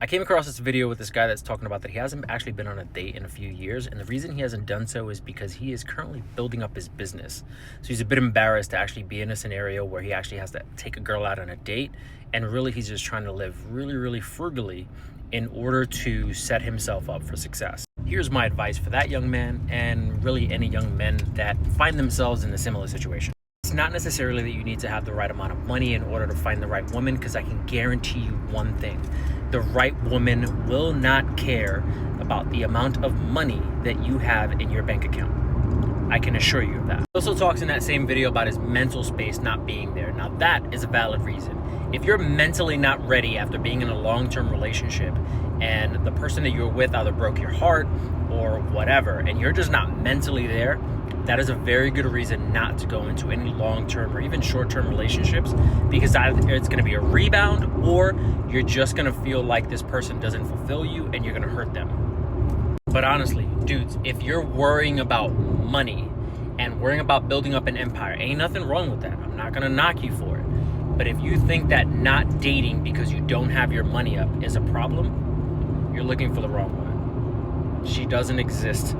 I came across this video with this guy that's talking about that he hasn't actually been on a date in a few years, and the reason he hasn't done so is because he is currently building up his business. So he's a bit embarrassed to actually be in a scenario where he actually has to take a girl out on a date, and really he's just trying to live really frugally in order to set himself up for success. Here's my advice for that young man, and really any young men that find themselves in a similar situation. It's not necessarily that you need to have the right amount of money in order to find the right woman, because I can guarantee you one thing: the right woman will not care about the amount of money that you have in your bank account. I can assure you of that. He also talks in that same video about his mental space not being there. Now that is a valid reason. If you're mentally not ready after being in a long-term relationship and the person that you're with either broke your heart or whatever, and you're just not mentally there, that is a very good reason not to go into any long-term or even short-term relationships, because either it's going to be a rebound or you're just going to feel like this person doesn't fulfill you and you're going to hurt them. But honestly, dudes, if you're worrying about money and worrying about building up an empire, ain't nothing wrong with that. I'm not going to knock you for it. But if you think that not dating because you don't have your money up is a problem, you're looking for the wrong woman. She doesn't exist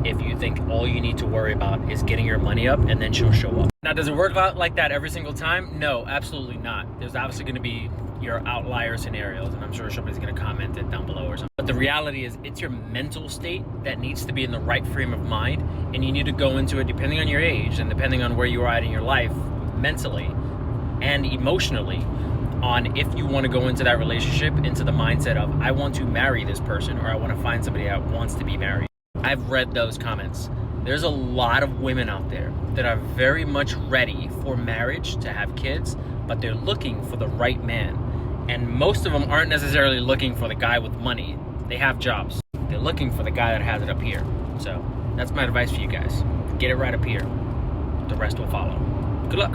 if you think all you need to worry about is getting your money up and then she'll show up. Now, does it work out like that every single time? No, absolutely not. There's obviously going to be your outlier scenarios, and I'm sure somebody's going to comment it down below or something. But the reality is, it's your mental state that needs to be in the right frame of mind, and you need to go into it depending on your age and depending on where you are at in your life, mentally and emotionally, on if you want to go into that relationship into the mindset of, I want to marry this person, or I want to find somebody that wants to be married. I've read those comments. There's a lot of women out there that are very much ready for marriage, to have kids, but they're looking for the right man. And most of them aren't necessarily looking for the guy with money. They have jobs. They're looking for the guy that has it up here. So that's my advice for you guys. Get it right up here. The rest will follow. Good luck.